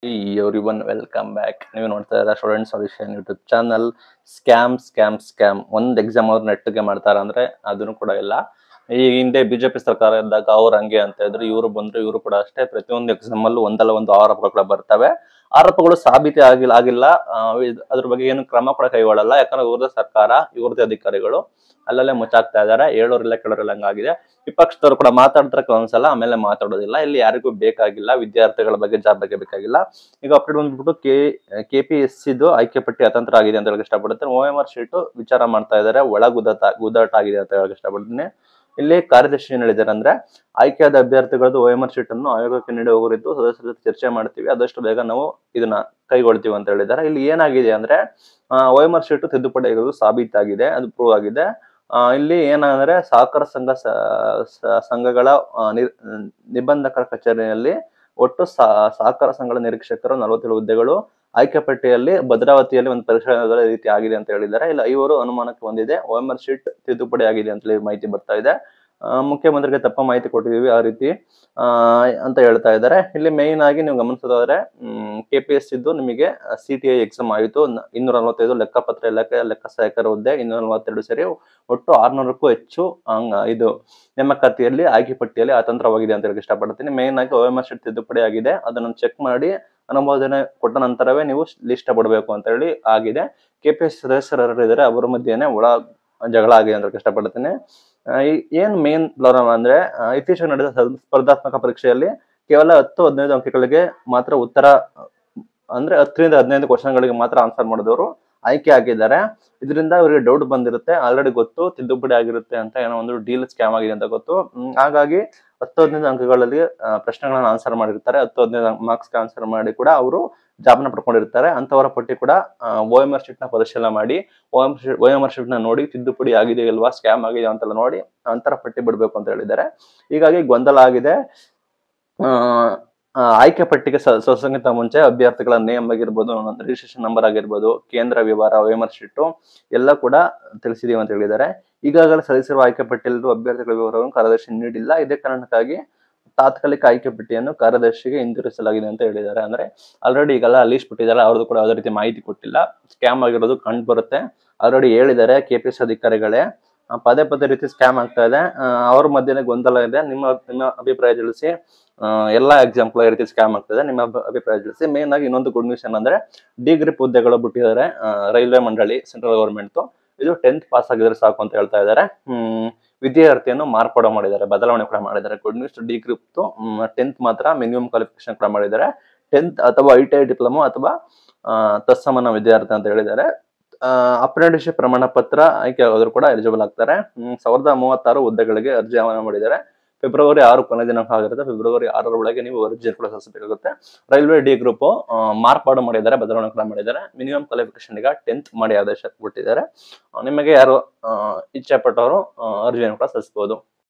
Everyone welcome back. ನೀವು ನೋಡ್ತಾ ಇದ್ದೀರಾ student solution YouTube channel. Scam ಒಂದ್ ಎಕ್ಸಾಮ್ ಅವ್ರು ನೆಟ್ಟಿಗೆ ಮಾಡ್ತಾರ ಅಂದ್ರೆ ಅದನ್ನು ಕೂಡ ಇಲ್ಲ. ಈ ಹಿಂದೆ ಬಿಜೆಪಿ ಸರ್ಕಾರ ಇದ್ದಾಗ ಅವ್ರು ಹಂಗೆ ಅಂತ ಇದ್ರು, ಇವರು ಬಂದ್ರು, ಇವರು ಕೂಡ ಅಷ್ಟೇ. ಪ್ರತಿಯೊಂದು ಎಕ್ಸಾಮ್ ಅಲ್ಲೂ ಒಂದಲ್ಲ ಒಂದು ಆರೋಪಗಳು ಬರ್ತವೆ. ಆರೋಪಗಳು ಸಾಬೀತಿ ಆಗಿಲ್ಲ. ಅದ್ರ ಬಗ್ಗೆ ಏನು ಕ್ರಮ ಕೂಡ ಕೈಗೊಳ್ಳಲ್ಲ. ಯಾಕಂದ್ರೆ ಇವ್ರದೇ ಸರ್ಕಾರ, ಇವ್ರದೇ ಅಧಿಕಾರಿಗಳು ಅಲ್ಲಲ್ಲೇ ಮುಚ್ಚಾಕ್ತಾ ಇದಾರೆ. ಹೇಳೋರಿಲ್ಲ ಕೇಳೋರಿಲ್ಲ ಹಂಗಾಗಿದೆ. ವಿಪಕ್ಷದವ್ರು ಕೂಡ ಮಾತಾಡ್ತಾರೆ ಒಂದ್ಸಲ, ಆಮೇಲೆ ಮಾತಾಡೋದಿಲ್ಲ. ಇಲ್ಲಿ ಯಾರಿಗೂ ಬೇಕಾಗಿಲ್ಲ, ವಿದ್ಯಾರ್ಥಿಗಳ ಬಗ್ಗೆ ಜಾಬ್ ಬಗ್ಗೆ ಬೇಕಾಗಿಲ್ಲ. ಈಗ ಅಪ್ಡೇಟ್ ಬಂದ್ಬಿಟ್ಟು KPSC ಆಯ್ಕೆ ಪಟ್ಟಿ ಅತಂತ್ರ ಆಗಿದೆ ಅಂತ ಹೇಳಕ್ ಇಷ್ಟಪಡುತ್ತೇನೆ. OMR ಶೀಟ್ ವಿಚಾರ ಮಾಡ್ತಾ ಇದ್ದಾರೆ, ಒಳ ಗುದ್ದಾಟ ಆಗಿದೆ ಅಂತ ಹೇಳಕ್ ಇಷ್ಟಪಡ್ತೀನಿ. ಇಲ್ಲಿ ಕಾರ್ಯದರ್ಶಿ ಏನ್ ಹೇಳಿದ್ದಾರೆ ಅಂದ್ರೆ, ಆಯ್ಕೆಯಾದ ಅಭ್ಯರ್ಥಿಗಳದ್ದು OMR ಶೀಟ್ ಅನ್ನು ಆಯೋಗಕ್ಕೆ ನೀಡಿ ಹೋಗಲಿದ್ದು ಸದಸ್ಯರ ಜೊತೆ ಚರ್ಚೆ ಮಾಡ್ತೀವಿ, ಆದಷ್ಟು ಬೇಗ ನಾವು ಇದನ್ನ ಕೈಗೊಳ್ತೀವಿ ಅಂತ ಹೇಳಿದ್ದಾರೆ. ಇಲ್ಲಿ ಏನಾಗಿದೆ ಅಂದ್ರೆ, OMR ಶೀಟ್ ತಿದ್ದುಪಡಿ ಆಗಿರೋದು ಸಾಬೀತಾಗಿದೆ, ಅದು ಪ್ರೂವ್ ಆಗಿದೆ. ಇಲ್ಲಿ ಏನಂದ್ರೆ, ಸಹಕಾರ ಸಂಘಗಳ ನಿಬಂಧಕರ ಕಚೇರಿಯಲ್ಲಿ ಒಟ್ಟು ಸಹಕಾರ ಸಂಘಗಳ ನಿರೀಕ್ಷಕರು 47 ಹುದ್ದೆಗಳು ಆಯ್ಕೆ ಪಟ್ಟಿಯಲ್ಲಿ ಭದ್ರಾವತಿಯಲ್ಲಿ ಒಂದು ಪರೀಕ್ಷಾ ರೀತಿ ಆಗಿದೆ ಅಂತ ಹೇಳಿದ್ದಾರೆ. ಇಲ್ಲಿ 5 ಅನುಮಾನಕ್ಕೆ ಬಂದಿದೆ. OMR ಶೀಟ್ ತಿದ್ದುಪಡಿ ಆಗಿದೆ ಅಂತ ಮಾಹಿತಿ ಬರ್ತಾ ಇದೆ. ಮುಖ್ಯಮಂತ್ರಿಗೆ ತಪ್ಪ ಮಾಹಿತಿ ಕೊಟ್ಟಿದೀವಿ ಆ ರೀತಿ ಅಂತ ಹೇಳ್ತಾ ಇದ್ದಾರೆ. ಇಲ್ಲಿ ಮೇಯ್ನ್ ಆಗಿ ನೀವು ಗಮನಿಸೋದಾದ್ರೆ, KPSC ನಿಮಗೆ CTI ಎಕ್ಸಾಮ್ ಆಯಿತು. 245 ಲೆಕ್ಕಪತ್ರ ಇಲಾಖೆ ಲೆಕ್ಕ ಸಹಾಯಕರ ಹುದ್ದೆ 242 ಸೇರಿ ಒಟ್ಟು 600ಕ್ಕೂ ಹೆಚ್ಚು ಇದು ನೇಮಕಾತಿಯಲ್ಲಿ ಆಯ್ಕೆ ಪಟ್ಟಿಯಲ್ಲಿ ಅತಂತ್ರವಾಗಿದೆ ಅಂತ ಹೇಳಕ್ ಇಷ್ಟಪಡ್ತೀನಿ. ಮೇಯ್ನ್ ಆಗಿ OMR ಶೀಟ್ ತಿದ್ದುಪಡಿ ಆಗಿದೆ, ಅದನ್ನು ಚೆಕ್ ಮಾಡಿ ಅನುಮೋದನೆ ಕೊಟ್ಟ ನಂತರವೇ ನೀವು ಲಿಸ್ಟ್ ಬಿಡಬೇಕು ಅಂತ ಹೇಳಿ ಆಗಿದೆ. KPSC ಸದಸ್ಯರು ಇದ್ದಾರೆ, ಅವರ ಮಧ್ಯೆನೆ ಒಳ ಜಗಳ ಆಗಿದೆ ಅಂತ ಇಷ್ಟಪಡ್ತೀನಿ. ಏನ್ ಮೇನ್ ಪ್ರಾಬ್ಲಮ್ ಅಂದ್ರೆ, ಇತ್ತೀಚೆಗೆ ನಡೆದ ಸ್ಪರ್ಧಾತ್ಮಕ ಪರೀಕ್ಷೆಯಲ್ಲಿ ಕೇವಲ 10-15 ಅಂಕಗಳಿಗೆ ಮಾತ್ರ ಉತ್ತರ, ಅಂದ್ರೆ 10ರಿಂದ 15 ಕ್ವಶನ್ಗಳಿಗೆ ಮಾತ್ರ ಆನ್ಸರ್ ಮಾಡಿದವರು ಆಯ್ಕೆ ಆಗಿದ್ದಾರೆ. ಇದರಿಂದ ಅವರಿಗೆ ಡೌಟ್ ಬಂದಿರುತ್ತೆ, ಆಲ್ರೆಡಿ ಗೊತ್ತು ತಿದ್ದುಪಡಿ ಆಗಿರುತ್ತೆ ಅಂತ, ಏನೋ ಒಂದು ಡೀಲ್ ಸ್ಕ್ಯಾಮ್ ಆಗಿದೆ ಅಂತ ಗೊತ್ತು. ಹಾಗಾಗಿ 10-15 ಅಂಕಗಳಲ್ಲಿ ಪ್ರಶ್ನೆಗಳನ್ನ ಆನ್ಸರ್ ಮಾಡಿರ್ತಾರೆ. 10-15 ಮಾರ್ಕ್ಸ್ಗೆ ಆನ್ಸರ್ ಮಾಡಿ ಕೂಡ ಅವರು ಜಾಬ್ನ ಪಡ್ಕೊಂಡಿರ್ತಾರೆ. ಅಂತವರ ಪಟ್ಟಿ ಕೂಡ OMR ಶೀಟ್ ನ ಪರಿಶೀಲನೆ ಮಾಡಿ, OMR ಶೀಟ್ ನ ನೋಡಿ ತಿದ್ದುಪಡಿ ಆಗಿದೆ ಇಲ್ವಾ, ಸ್ಕ್ಯಾಮ್ ಆಗಿದೆ ಅಂತೆಲ್ಲ ನೋಡಿ ಅಂತರ ಪಟ್ಟಿ ಬಿಡಬೇಕು ಅಂತ ಹೇಳಿದ್ದಾರೆ. ಹೀಗಾಗಿ ಗೊಂದಲ ಆಗಿದೆ. ಆಯ್ಕೆ ಪಟ್ಟಿಗೆ ಸಲ್ಲಿಸೋಕ್ಕಿಂತ ಮುಂಚೆ ಅಭ್ಯರ್ಥಿಗಳ ನೇಮ್ ಆಗಿರ್ಬೋದು, ರಿಜಿಸ್ಟ್ರೇಷನ್ ನಂಬರ್ ಆಗಿರ್ಬೋದು, ಕೇಂದ್ರ ವಿವರ, OMR ಶೀಟ್ ಎಲ್ಲ ಕೂಡ ತಿಳಿಸಿದೀವಿ ಅಂತ ಹೇಳಿದ್ದಾರೆ. ಈಗಾಗಲೇ ಸಲ್ಲಿಸಿರುವ ಆಯ್ಕೆ ಪಟ್ಟಿಯಲ್ಲಿರುವ ಅಭ್ಯರ್ಥಿಗಳ ವಿವರವನ್ನು ಕಾರ್ಯದರ್ಶಿ ನೀಡಿಲ್ಲ. ಇದೇ ಕಾರಣಕ್ಕಾಗಿ ತಾತ್ಕಾಲಿಕ ಆಯ್ಕೆ ಪಟ್ಟಿಯನ್ನು ಕಾರ್ಯದರ್ಶಿಗೆ ಹಿಂದಿರುಗಿಸಲಾಗಿದೆ ಅಂತ ಹೇಳಿದ್ದಾರೆ. ಅಂದ್ರೆ ಆಲ್ರೆಡಿ ಈಗೆಲ್ಲ ಲೀಸ್ಟ್ ಬಿಟ್ಟಿದ್ದಾರೆ, ಅವ್ರದ್ದು ಕೂಡ ಯಾವುದೇ ರೀತಿ ಮಾಹಿತಿ ಕೊಟ್ಟಿಲ್ಲ. ಸ್ಕ್ಯಾಮ್ ಆಗಿರೋದು ಕಂಡು ಬರುತ್ತೆ. ಆಲ್ರೆಡಿ ಹೇಳಿದ್ದಾರೆ KPSC ಅಧಿಕಾರಿಗಳೇ, ಪದೇ ರೀತಿ ಸ್ಕ್ಯಾಮ್ ಆಗ್ತಾ ಇದೆ. ಅವ್ರ ಮಧ್ಯೆ ಗೊಂದಲ ಇದೆ. ನಿಮ್ಮ ಅಭಿಪ್ರಾಯ ತಿಳಿಸಿ. ಎಲ್ಲಾ ಎಕ್ಸಾಂಪಲ್ ಈ ರೀತಿ ಸ್ಕ್ಯಾಮ್ ಆಗ್ತದೆ, ನಿಮ್ಮ ಅಭಿಪ್ರಾಯ ತಿಳಿಸಿ. ಮೇನ್ ಆಗಿ ಇನ್ನೊಂದು ಗುಡ್ ನ್ಯೂಸ್ ಏನಂದ್ರೆ, ಡಿಗ್ರಿಪ್ ಹುದ್ದೆಗಳು ಬಿಟ್ಟಿದ್ದಾರೆ ರೈಲ್ವೆ ಮಂಡಳಿ, ಸೆಂಟ್ರಲ್ ಗವರ್ಮೆಂಟ್. ಇದು 10th ಪಾಸ್ ಆಗಿದ್ರೆ ಸಾಕು ಅಂತ ಹೇಳ್ತಾ ಇದ್ದಾರೆ. ವಿದ್ಯಾರ್ಥಿಯನ್ನು ಮಾರ್ಪಾಡು ಮಾಡಿದ್ದಾರೆ, ಬದಲಾವಣೆ ಕೂಡ ಮಾಡಿದ್ದಾರೆ. Good news. ಡಿಗ್ರಿಪ್ 10th ಮಾತ್ರ ಮಿನಿಮಮ್ ಕ್ವಾಲಿಫಿಕೇಶನ್ ಕೂಡ ಮಾಡಿದ್ದಾರೆ. 10th ಅಥವಾ ITI ಡಿಪ್ಲೊಮಾ ಅಥವಾ ತತ್ಸಮಾನ ವಿದ್ಯಾರ್ಥಿ ಅಂತ ಹೇಳಿದ್ದಾರೆ. ಅಪ್ರೆಂಟಿಸ್ಶಿಪ್ ಪ್ರಮಾಣ ಪತ್ರ ಆಯ್ಕೆ ಆಗೋದ್ರು ಕೂಡ ಎಲಿಜಿಬಲ್ ಆಗ್ತಾರೆ. 1036 ಹುದ್ದೆಗಳಿಗೆ ಅರ್ಜಿ ಆಹ್ವಾನ ಮಾಡಿದ್ದಾರೆ. ಫೆಬ್ರವರಿ 6 ಕೊನೆ ದಿನಾಂಕ ಆಗಿರುತ್ತೆ. ಫೆಬ್ರವರಿ 6ರ ಒಳಗೆ ನೀವು ಅರ್ಜಿ ಕೂಡ ಸಲ್ಲಿಸಬೇಕಾಗುತ್ತೆ. ರೈಲ್ವೆ ಡಿ ಗ್ರೂಪ್ ಮಾರ್ಪಾಡು ಮಾಡಿದ್ದಾರೆ, ಬದಲಾವಣೆ ಕೂಡ ಮಾಡಿದ್ದಾರೆ. ಮಿನಿಮಮ್ ಕ್ವಾಲಿಫಿಕೇಶನ್ ಈಗ 10th ಮಾಡಿ ಆದೇಶ ಕೊಟ್ಟಿದ್ದಾರೆ. ನಿಮಗೆ ಯಾರು ಇಚ್ಛೆ ಪಟ್ಟವರು ಅರ್ಜಿಯನ್ನು ಕೂಡ ಸಲ್ಲಿಸಬಹುದು.